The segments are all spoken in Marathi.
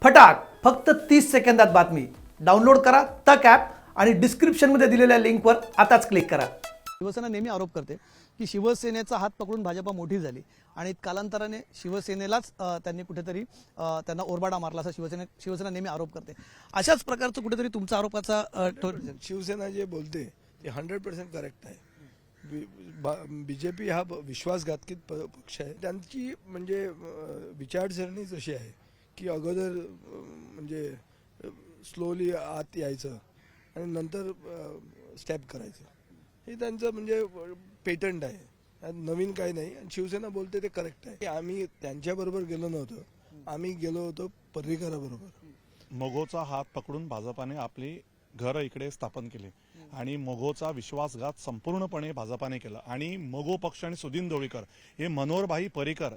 फटाक फक्त 30 सेकंदात बातमी डाउनलोड करा तक ॲप आणि डिस्क्रिप्शनमध्ये दिलेल्या लिंकवर आताच क्लिक करा। शिवसेना नेहमी आरोप करते की शिवसेनेचा हात पकडून भाजपा मोठी झाली आणि कालांतराने शिवसेनेलाच त्यांनी कुठेतरी त्यांना ओरबाडा मारला असं शिवसेना नेहमी आरोप करते। अशाच प्रकारचं कुठेतरी तुमचा आरोपाचा शिवसेना जे बोलते ते 100% करेक्ट आहे। बीजेपी हा विश्वासघातकी पक्ष आहे। त्यांची म्हणजे विचारसरणीच अशी आहे की अगोदर म्हणजे स्लोली आत यायचं आणि नंतर स्टेप करायचं, हे त्यांचं म्हणजे पेटंट आहे। नवीन काही नाही आणि शिवसेना बोलते ते करेक्ट आहे। आम्ही त्यांच्याबरोबर गेलो नव्हतो, आम्ही गेलो होतो पर्रीकराबरोबर। मगोचा हात पकडून भाजपाने आपली घर इकडे स्थापन केले आणि मगोचा विश्वासघात संपूर्णपणे भाजपाने केला आणि मगो पक्ष आणि सुदीन ढवळीकर हे मनोहरभाई पर्रीकर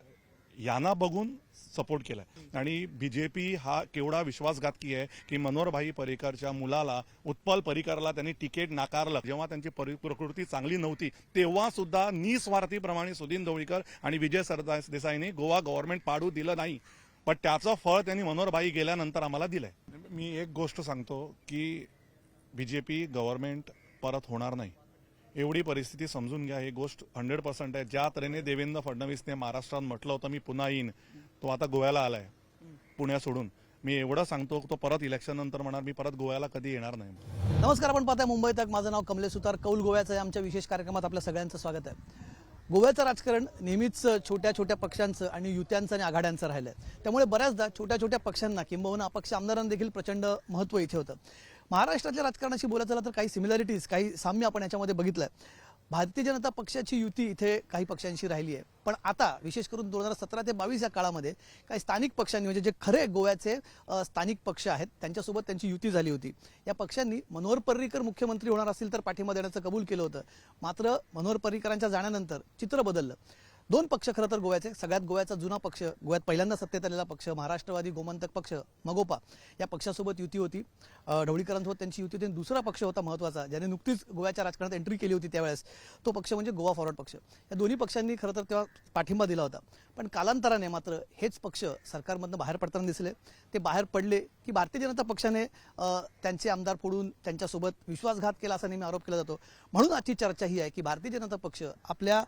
यांना बघून सपोर्ट केला आणि बीजेपी हा केवढा विश्वासघातकी आहे की मनोहरभाई पर्रीकरच्या मुलाला उत्पल पर्रीकरला त्यांनी तिकीट नाकारलं। जेव्हा त्यांची प्रकृती चांगली नव्हती तेव्हा सुद्धा निस्वार्थीप्रमाणे सुदीन ढवळीकर आणि विजय सरदेसाईंनी गोवा गव्हर्नमेंट पाडू दिलं नाही, पण त्याचं फळ त्यांनी मनोहरभाई गेल्यानंतर आम्हाला दिलंय। मी एक गोष्ट सांगतो की बीजेपी गव्हर्नमेंट परत होणार नाही, एवढी परिस्थिती समजून घ्या। ही गोष्ट 100% आहे। ज्या तऱ्हेने देवेंद्र फडणवीसने महाराष्ट्रात म्हटलं होतं मी पुन्हा येईन, तो आता गोव्याला आलाय पुण्या सोडून। मी एवढं सांगतो तो परत इलेक्शन नंतर म्हणणार मी परत गोव्याला कधी येणार नाही। नमस्कार, आपण पाहताय मुंबई तक। माझं नाव कमलेश सुतार। कौल गोव्याचं आमच्या विशेष कार्यक्रमात आपल्या सगळ्यांचं स्वागत आहे। गोव्याचं राजकारण नेहमीच छोट्या छोट्या पक्षांचं आणि युत्यांचं आणि आघाड्यांचं राहिलं आहे, त्यामुळे बऱ्याचदा छोट्या छोट्या पक्षांना किंबहुना अपक्ष आमदारांना देखील प्रचंड महत्त्व इथे होतं। महाराष्ट्रातल्या राजकारणाशी बोलायचं झालं तर काही सिमिलॅरिटीज, काही साम्य आपण याच्यामध्ये बघितलं आहे। भारतीय जनता पक्षाची युती इथे काही पक्षांशी राहिली आहे, पण आता विशेष करून 2017 ते 22 या काळामध्ये काही स्थानिक पक्षांनी म्हणजे जे खरे गोव्याचे स्थानिक पक्ष आहेत त्यांच्यासोबत त्यांची युती झाली होती। या पक्षांनी मनोहर पर्रीकर मुख्यमंत्री होणार असतील तर पाठिंबा देण्याचं कबूल केलं होतं, मात्र मनोहर पर्रीकरांच्या जाण्यानंतर चित्र बदललं। दोन पक्ष खरं तर गोव्याचे, सगळ्यात गोव्याचा जुना पक्ष, गोव्यात पहिल्यांदा सत्तेत आलेला पक्ष महाराष्ट्रवादी गोमंतक पक्ष मगोपा, या पक्षासोबत युती होती। ढवळीकरांसोबत त्यांची युती होती। दुसरा पक्ष होता महत्त्वाचा ज्याने नुकतीच गोव्याच्या राजकारणात एंट्री केली होती त्यावेळेस, तो पक्ष म्हणजे गोवा फॉरवर्ड पक्ष। या दोन्ही पक्षांनी खरं तर तेव्हा पाठिंबा दिला होता, पण कालांतराने मात्र हेच पक्ष सरकारमधनं बाहेर पडताना दिसले। ते बाहेर पडले की भारतीय जनता पक्षाने त्यांचे आमदार फोडून त्यांच्यासोबत विश्वासघात केला असा नेहमी आरोप केला जातो। म्हणून आजची चर्चा ही आहे की भारतीय जनता पक्ष आपल्या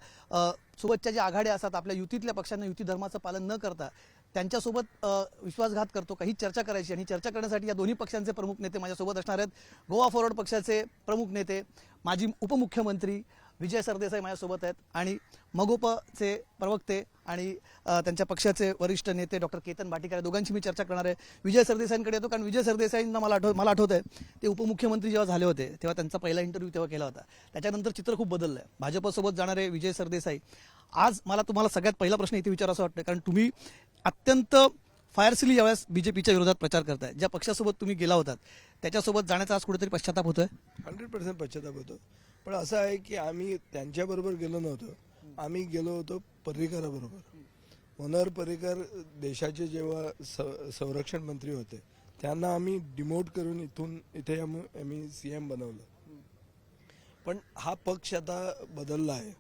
सोबतच्या ज्या आघाड्या असतात, आपल्या युतीतल्या पक्षांना युती धर्माचं पालन न करता त्यांच्यासोबत विश्वासघात करतो का, ही चर्चा करायची। आणि चर्चा करण्यासाठी या दोन्ही पक्षांचे प्रमुख नेते माझ्यासोबत असणार आहेत। गोवा फॉरवर्ड पक्षाचे प्रमुख नेते माजी उपमुख्यमंत्री विजय सरदेसाई माझ्यासोबत आहेत आणि मगोपचे प्रवक्ते आणि त्यांच्या पक्षाचे वरिष्ठ नेते डॉक्टर केतन भाटीकर, दोघांची मी चर्चा करणार आहे। विजय सरदेसाईंकडे येतो, कारण विजय सरदेसाईंना मला आठवत आहे ते उपमुख्यमंत्री जेव्हा झाले होते तेव्हा त्यांचा पहिला इंटरव्ह्यू तेव्हा केला होता, त्याच्यानंतर चित्र खूप बदललं आहे। भाजपसोबत जाणारे विजय सरदेसाई, आज मला तुम्हाला सगळ्यात पहिला प्रश्न इथे विचारायचा वाटतं, कारण तुम्ही अत्यंत फायरसिली यावेळेस बीजेपीच्या विरोधात प्रचार करताय। ज्या पक्षासोबत तुम्ही गेला होतात त्याच्यासोबत जाण्याचा आज कुठेतरी पश्चाताप होतोय? 100% पश्चाताप होतो, पण असं आहे की आम्ही त्यांच्याबरोबर गेलो नव्हतो, आम्ही गेलो होतो पर्रीकराबरोबर। मनोहर पर्रीकर देशाचे जेव्हा संरक्षण मंत्री होते त्यांना आम्ही डिमोट करून इथे आम्ही CM बनवलं। पण हा पक्ष आता बदलला आहे।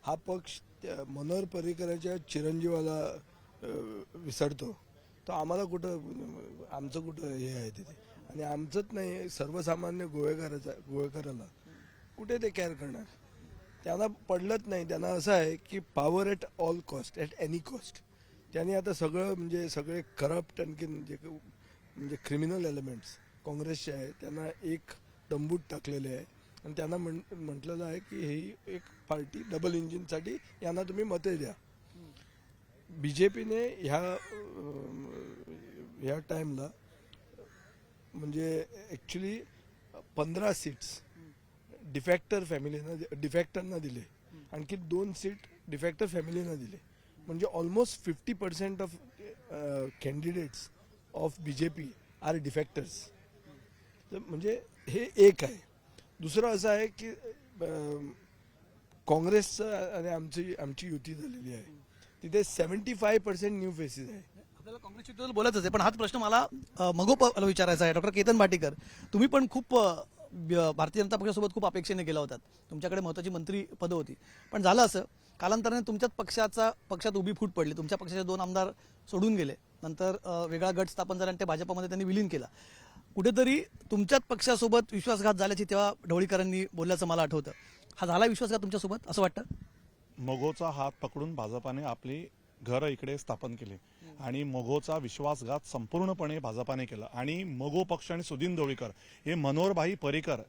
हा पक्ष मनोहर पर्रीकराच्या चिरंजीवाला विसरतो, तो आम्हाला कुठं, आमचं कुठं हे आहे तिथे, आणि आमचंच नाही सर्वसामान्य गोवेकराला कुठे ते केअर करणार। त्यांना पडलंच नाही, त्यांना असं आहे की power at all cost, at any cost. त्यांनी आता सगळं म्हणजे सगळे करप्ट आणखीन जे म्हणजे क्रिमिनल एलिमेंट्स काँग्रेसचे आहे त्यांना एक तंबूत टाकलेले आहे आणि त्यांना म्हटलेलं आहे की ही एक पार्टी डबल इंजिनसाठी यांना तुम्ही मते द्या। बीजेपीने ह्या टाईमला म्हणजे ॲक्च्युली 15 सीट्स डिफॅक्टरना दिले, आणखी 2 सीट डिफॅक्टर फॅमिलीना दिले, म्हणजे almost 50% of candidates of BJP are defectors. म्हणजे हे एक आहे। दुसरं असं आहे की काँग्रेसचं आणि आमची युती झालेली आहे, तिथे 75% न्यू फेसेस आहे। आपल्याला काँग्रेस युतीबद्दल बोलायचं आहे, पण हाच प्रश्न मला मगोपाला विचारायचा आहे। डॉक्टर केतन भाटीकर, तुम्ही पण खूप भारतीय जनता पक्षासोबत खूप अपेक्षेने गेला होतात, तुमच्याकडे महत्त्वाची मंत्री पदं होती, पण झालं असं कालांतराने तुमच्याच पक्षात उभी फूट पडली, तुमच्या पक्षाचे 2 आमदार सोडून गेले नंतर वेगळा गट स्थापन झाला आणि ते भाजपमध्ये त्यांनी विलीन केला. कुठेतरी तुमच्याच पक्षासोबत विश्वासघात झाल्याची तेव्हा ढवळीकरांनी बोलल्याचं मला आठवतं. हा झाला विश्वासघात तुमच्यासोबत असं वाटतं? मगोचा हात पकडून भाजपाने आपली घरं इकडे स्थापन केले आणि मगोचा विश्वासघात संपूर्णपणे भाजपाने केला. आणि मगो पक्ष आणि सुदीन ढवळीकर हे मनोहरभाई पर्रीकर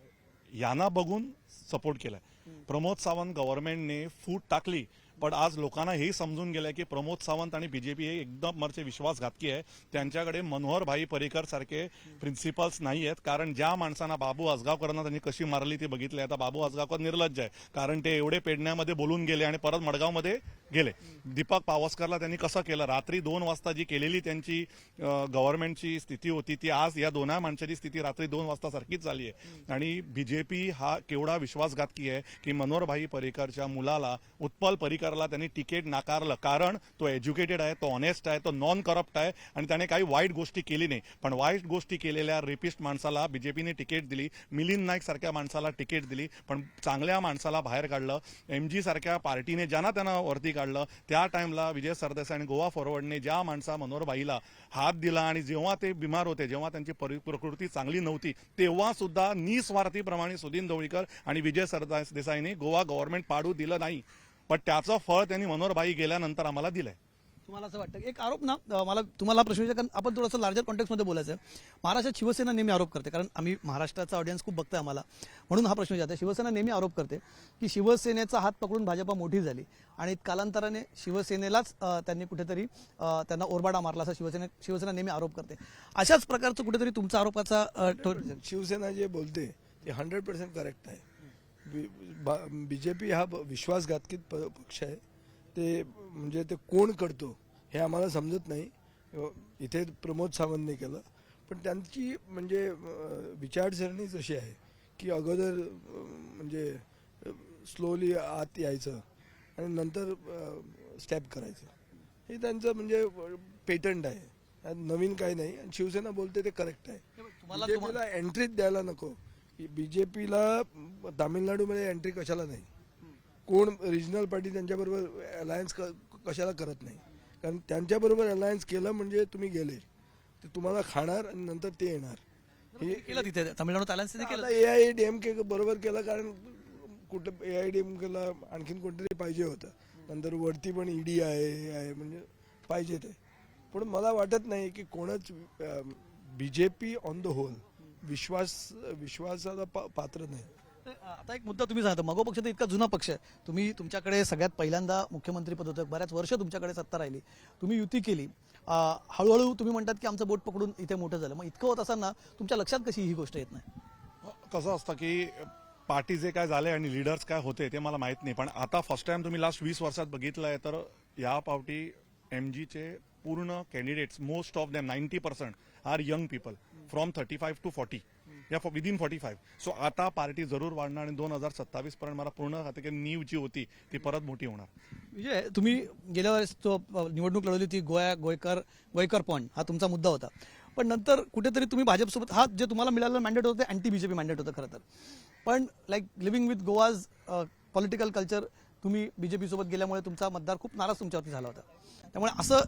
यांना बघून सपोर्ट केलाय. प्रमोद सावंत गव्हर्नमेंटने फूट टाकली, पण आज लोकांना हे समजून गेलंय की प्रमोद सावंत आणि बीजेपी हे एकदम मरचे विश्वासघातकी आहे. त्यांच्याकडे मनोहरभाई पर्रीकर सारखे प्रिन्सिपल्स नाही आहेत. कारण ज्या माणसांना बाबू आसगावकरांना त्यांनी कशी मारली ते बघितले. आता बाबू आसगावकर निर्लज्ज आहे, कारण ते एवढे पेडण्यामध्ये बोलून गेले आणि परत मडगावमध्ये गेले. दीपक पावसकरला त्यांनी कसं केलं, रात्री 2 वाजता जी केलेली त्यांची गव्हर्नमेंटची स्थिती होती ती आज या दोन्ही माणसाची स्थिती रात्री 2 वाजता सारखीच झाली आहे. आणि बीजेपी हा केवढा विश्वासघातकी आहे की मनोहरभाई पर्रीकरच्या मुलाला उत्पल पर्रीकरला त्यांनी तिकीट नाकारलं. कारण तो एज्युकेटेड आहे, तो ऑनेस्ट आहे, तो नॉन करप्ट आहे आणि त्याने काही वाईट गोष्टी केली नाही. पण वाईट गोष्टी केलेल्या रेपिस्ट माणसाला बीजेपीने तिकीट दिली, मिलिंद नाईक सारख्या माणसाला तिकीट दिली, पण चांगल्या माणसाला बाहेर काढलं. MG सारख्या पार्टीने ज्यांना त्यांना वरती काढलं. त्या टाइमला विजय सरदेसाई आणि गोवा फॉरवर्डने ज्या माणसा मनोहरभाईला हात दिला आणि जेव्हा ते बिमार होते, जेव्हा त्यांची प्रकृती चांगली नव्हती, तेव्हा सुद्धा निस्वार्थीप्रमाणे सुदीन ढवळीकर आणि विजय सरदेसाईने गोवा गव्हर्नमेंट पाडू दिलं नाही. पण त्याचं फळ त्यांनी मनोहरभाई गेल्यानंतर आम्हाला दिलंय. तुम्हाला असं वाटतं एक आरोप ना मला तुम्हाला प्रश्न विचार, कारण आपण थोडंसं लार्जर कॉन्टेक्स्टमध्ये बोलायचं आहे. महाराष्ट्रात शिवसेना नेहमी आरोप करते, कारण आम्ही महाराष्ट्राचा ऑडियन्स खूप बघतोय आम्हाला, म्हणून हा प्रश्न विचारते. शिवसेना नेहमी आरोप करते की शिवसेनेचा हात पकडून भाजपा मोठी झाली आणि कालांतराने शिवसेनेलाच त्यांनी कुठेतरी त्यांना ओरबाडा मारला, असं शिवसेना नेहमी आरोप करते. अशाच प्रकारचं कुठेतरी तुमचा आरोपाचा शिवसेना जे बोलते ते 100% करेक्ट आहे. बीजेपी हा विश्वासघातकी पक्ष आहे. ते म्हणजे ते कोण करतो हे आम्हाला समजत नाही. इथे प्रमोद सावंतने केलं, पण त्यांची म्हणजे विचारसरणीच अशी आहे की अगोदर म्हणजे स्लोली आत यायचं आणि नंतर स्टेप करायचं. हे त्यांचं म्हणजे पेटंट आहे, यात नवीन काही नाही. आणि शिवसेना बोलते ते करेक्ट आहे. बीजेपीला एंट्रीच द्यायला नको. बीजेपीला तामिळनाडूमध्ये एंट्री कशाला नाही. कोण रिजनल पार्टी त्यांच्याबरोबर अलायन्स कशाला करत नाही. कारण त्यांच्याबरोबर अलायन्स केलं म्हणजे तुम्ही गेले, ते तुम्हाला खाणार आणि नंतर ते येणार. हे केलं तिथे तामिळनाडूत आल्यास केलं. AIADMK बरोबर केलं, कारण कुठं AIADMKला आणखीन कोणतरी पाहिजे होतं. नंतर वरती पण ED आहे, हे आहे, म्हणजे पाहिजे ते. पण मला वाटत नाही की कोणच बीजेपी ऑन द होल विश्वासाला पात्र नाही. आता एक मुद्दा तुम्ही सांगता, मगो पक्ष तर इतका जुना पक्ष आहे. तुम्ही तुमच्याकडे सगळ्यात पहिल्यांदा मुख्यमंत्री पद होतं, बऱ्याच वर्ष तुमच्याकडे सत्ता राहिली, तुम्ही युती केली, हळूहळू तुम्ही म्हणतात की आमचं बोट पकडून इथे मोठं झालं. मग इतकं होत असताना तुमच्या लक्षात कशी ही गोष्ट येत नाही? कसं असतं की पार्टी जे काय झाले आणि लीडर्स काय होते ते मला माहित नाही. पण आता फर्स्ट टाइम तुम्ही लास्ट 20 वर्षात बघितलंय तर या पार्टी MGचे पूर्ण candidates, most of them 90% are young people from 35 to 40 या विदिन 45. सो आता पार्टी जरूर वाढणार आणि 2027 पर्यंत मला पूर्ण खाते की नीव जी होती ती परत मोठी होणार. विजय, तुम्ही गेल्या वेळेस तो निवडणूक लढवली होती, गोयकर पॉइंट हा तुमचा मुद्दा होता. पण नंतर कुठेतरी तुम्ही भाजपसोबत, हा जे तुम्हाला मिळालेलं मॅन्डेट होतं ते अँटी बीजेपी मॅन्डेट होतं खरं तर. पण like living with Goa's political culture, तुम्ही बीजेपी सोबत गेल्यामुळे तुमचा मतदार खूप नाराज तुमच्यावरती झाला होता. त्यामुळे असं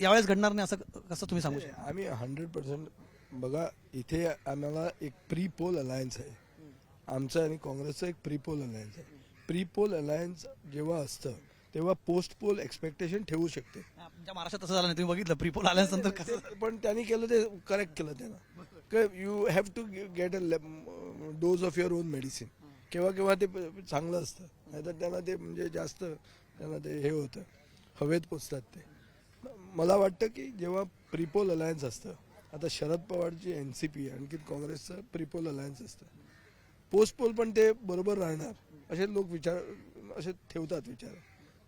यावेळेस घडणार नाही असं कसं तुम्ही सांगू शकता? आम्ही 100% बघा, इथे आम्हाला एक प्री पोल अलायन्स आहे. आमचं आणि काँग्रेसचं एक प्री पोल अलायन्स आहे. प्री पोल अलायन्स जेव्हा असतं तेव्हा पोस्ट पोल एक्सपेक्टेशन ठेवू शकते. आमच्या महाराष्ट्रात तसं झालं नाही, तुम्ही बघितलं प्रीपोल आल्यानंतर कसं. पण त्यांनी केलं ते करेक्ट केलं त्यानं. You have to get a dose of your own medicine. केव्हा केव्हा ते चांगलं असतं, नाहीतर त्यांना ते म्हणजे जास्त त्यांना ते हे होतं, हवेत पोचतात ते. मला वाटतं की जेव्हा प्रीपोल अलायन्स असतं, आता शरद पवारची NCP आणखी काँग्रेसचं प्रीपोल अलायन्स असतं, पोस्ट पोल पण ते बरोबर राहणार असे लोक असे ठेवतात विचार.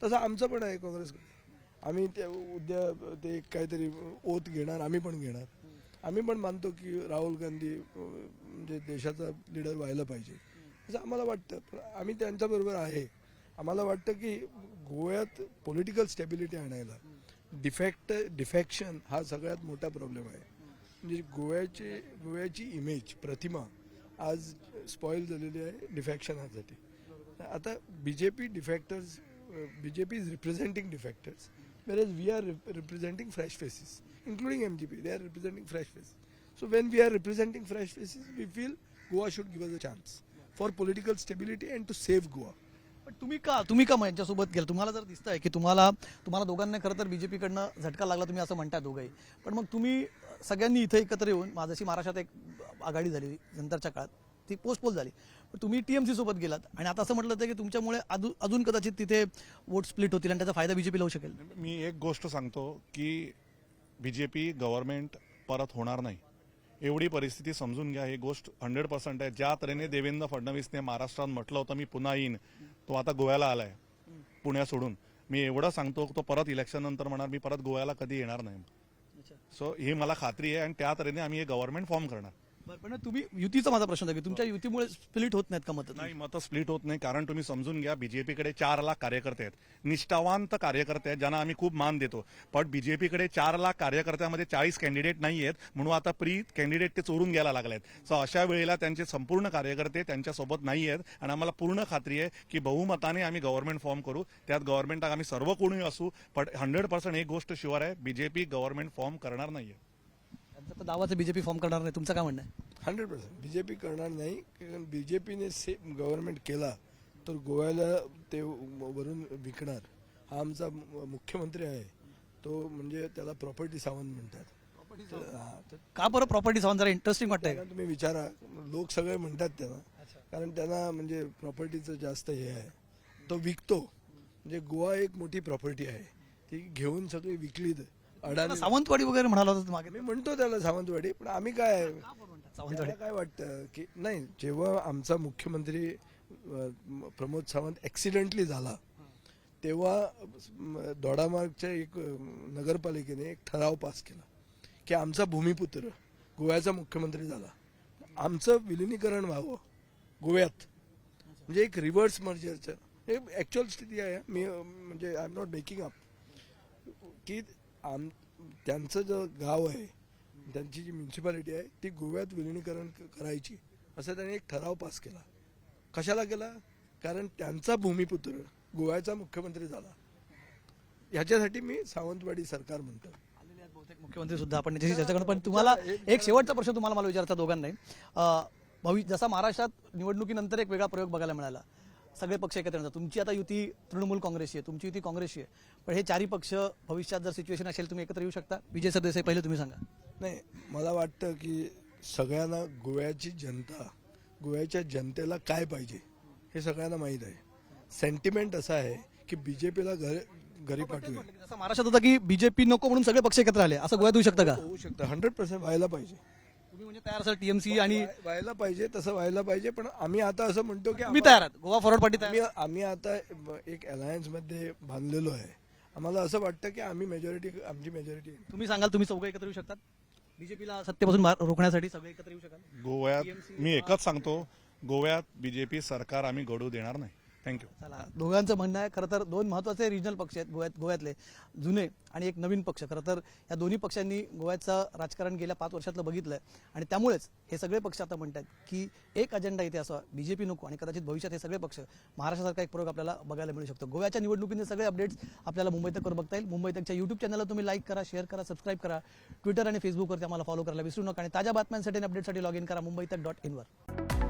तसं आमचं पण आहे काँग्रेसकडे. आम्ही ते उद्या ते काहीतरी ओथ घेणार, आम्ही पण घेणार. आम्ही पण मानतो की राहुल गांधी म्हणजे देशाचा लीडर व्हायला पाहिजे असं आम्हाला वाटतं. पण आम्ही त्यांच्याबरोबर आहे. आम्हाला वाटतं की गोव्यात पॉलिटिकल स्टेबिलिटी आणायला डिफेक्शन हा सगळ्यात मोठा प्रॉब्लेम आहे. म्हणजे गोव्याची इमेज, प्रतिमा आज स्पॉईल झालेली आहे डिफेक्शनासाठी. आता BJP is representing defectors, whereas we are representing fresh faces. including MGP. They are representing fresh faces. So when we are representing fresh faces, we feel Goa should give us a chance for political stability and to save Goa. पण तुम्ही का मग यांच्यासोबत गेला? तुम्हाला जर दिसतंय की तुम्हाला दोघांना खरं तर बीजेपी कडनं झटका लागला, तुम्ही असं म्हणताय दोघंही, पण मग तुम्ही सगळ्यांनी इथे एकत्र येऊन जशी महाराष्ट्रात एक आघाडी झाली नंतरच्या काळात, ती पोस्टपोल झाली, पण तुम्ही टीएमसी सोबत गेलात आणि आता असं म्हटलं होतं की तुमच्यामुळे अजून कदाचित तिथे वोट स्प्लिट होतील आणि त्याचा फायदा बीजेपीला होऊ शकेल. मी एक गोष्ट सांगतो की बीजेपी गव्हर्नमेंट परत होणार नाही, एवढी परिस्थिती समजून घ्या. ही गोष्ट 100% आहे. ज्या तऱ्हेने देवेंद्र फडणवीसने महाराष्ट्रात म्हटलं होतं मी पुन्हा येईन, तो आता गोव्याला आलाय पुण्या सोडून. मी एवढं सांगतो तो परत इलेक्शन नंतर म्हणणार मी परत गोव्याला कधी येणार नाही. सो ही मला खात्री आहे आणि त्या तऱ्हेने आम्ही हे गव्हर्नमेंट फॉर्म करणार. पण तुम्ही युतीचा माझा प्रश्न आहे की तुमच्या युतीमुळे स्प्लिट होत नाहीत का मतं? नाही, मतं स्प्लिट होत नाही, कारण तुम्ही समजून घ्या बीजेपीकडे 4 लाख कार्यकर्ते आहेत, निष्ठावांत कार्यकर्ते आहेत ज्यांना आम्ही खूप मान देतो. पण बीजेपीकडे 4 लाख कार्यकर्त्यामध्ये 40 कॅन्डिडेट नाही आहेत, म्हणून आता प्री कॅन्डिडेट ते चोरून घ्यायला लागले आहेत. सो अशा वेळेला त्यांचे संपूर्ण कार्यकर्ते त्यांच्यासोबत नाही आहेत आणि आम्हाला पूर्ण खात्री आहे की बहुमताने आम्ही गव्हर्नमेंट फॉर्म करू. त्यात गव्हर्नमेंटात आम्ही सर्व कोणी असू, पण 100% एक गोष्ट शुअर आहे, बीजेपी गव्हर्नमेंट फॉर्म करणार नाहीये. त्यांचा तर दावाचं बीजेपी फॉर्म करणार नाही, तुमचं काय म्हणणं आहे? 100% बीजेपी करणार नाही, कारण बीजेपीने गव्हर्नमेंट केला तर गोव्याला ते वरून विकणार. हा आमचा मुख्यमंत्री आहे, तो म्हणजे त्याला प्रॉपर्टी सावंत म्हणतात. का बरं प्रॉपर्टी सावंत? जरा इंटरेस्टिंग वाटतंय. त्यांना तुम्ही विचारा, लोक सगळे म्हणतात त्यांना, कारण त्यांना म्हणजे प्रॉपर्टीचं जास्त हे आहे, तो विकतो. म्हणजे गोवा एक मोठी प्रॉपर्टी आहे, ती घेऊन सगळी विकली. अडाणी सावंतवाडी वगैरे म्हणाला होता मागे. मी म्हणतो त्याला सावंतवाडी, पण आम्ही काय सावंतवाडी त्याला काय वाटतं की नाही, जेव्हा आमचा मुख्यमंत्री प्रमोद सावंत ऍक्सिडेंटली झाला तेव्हा दोडामार्गच्या एक नगरपालिकेने एक ठराव पास केला की आमचा भूमिपुत्र गोव्याचा मुख्यमंत्री झाला, आमचं विलिनीकरण व्हावं गोव्यात. म्हणजे एक रिव्हर्स मर्जरचं हे ऍक्च्युअल स्थिती आहे. मी म्हणजे I am not making up की त्यांचं जो गाव आहे, त्यांची जी म्युन्सिपालिटी आहे ती गोव्यात विलिनीकरण करायची, असं त्यांनी एक ठराव पास केला. कशाला केला? कारण त्यांचा भूमिपुत्र गोव्याचा मुख्यमंत्री झाला. ह्याच्यासाठी मी सावंतवाडी सरकार म्हणतो. बहुतेक मुख्यमंत्री सुद्धा आपण त्याच्याशी चर्चा करू. पण तुम्हाला एक शेवटचा प्रश्न तुम्हाला मला विचारायचा दोघांनाही. जसा महाराष्ट्रात निवडणुकीनंतर एक वेगळा प्रयोग बघायला मिळाला, सगळे पक्ष एकत्र येतात. तुमची आता युती तृणमूल काँग्रेसची आहे, तुमची युती काँग्रेसची आहे, पण हे 4ही पक्ष भविष्यात जर सिच्युएशन असेल तुम्ही एकत्र येऊ शकता? विजय सरदेसाई, पहिले तुम्ही सांगा. नाही, मला वाटतं की सगळ्यांना गोव्याची जनता, गोव्याच्या जनतेला काय पाहिजे हे सगळ्यांना माहीत आहे. सेंटिमेंट असा आहे की बीजेपीला घरी पाठवूया. जसं महाराष्ट्रात होता की बीजेपी नको म्हणून सगळे पक्ष एकत्र आले, असं गोव्यात होऊ शकतं का? होऊ शकतं, 100% व्हायला पाहिजे. तुम्ही म्हणजे तयार असाल टीएमसी आणि व्हायला पाहिजे, तसं व्हायला पाहिजे. पण आम्ही आता असं म्हणतो की तुम्ही तयार आहात, गोवा फॉरवर्ड पार्टी तयार? आम्ही आता एक अलायन्स मध्ये बांधलेलो आहे. आम्हाला असं वाटतं की आमची मेजॉरिटी तुम्ही सांगाल तुम्ही चौघे एकत्र येऊ शकतात बीजेपीला सत्तेपासून रोखण्यासाठी? सगळे एकत्र येऊ शकाल? गोव्यात मी एकच सांगतो, गोव्यात बीजेपी सरकार आम्ही घडू देणार नाही. थँक्यू. चला, दोघांचं म्हणणं आहे. खरं तर 2 महत्त्वाचे रिजनल पक्ष आहेत गोव्यातले, जुने आणि एक नवीन पक्ष. खरं तर या दोन्ही पक्षांनी गोव्याचं राजकारण गेल्या 5 वर्षातलं बघितलंय आणि त्यामुळेच हे सगळे पक्ष आता म्हणतात की एक अजेंडा इथे असा, बीजेपी नको, आणि कदाचित भविष्यात हे सगळे पक्ष महाराष्ट्रासारखा एक प्रयोग आपल्याला बघायला मिळू शकतो. गोव्याच्या निवडणुकीचे सगळे अपडेट्स आपल्याला मुंबई तकवर बघता येईल. मुंबई तकच्या युट्यूब चॅनलला तुम्ही लाईक करा, शेअर करा, सबस्क्राईब करा. ट्विटर आणि फेसबुकवरती आम्हाला फॉलो करायला विसरू नका आणि ताज्या बातम्यांसाठी आणि अपडेटसाठी लॉग इन करा मुंबईतक.in वर.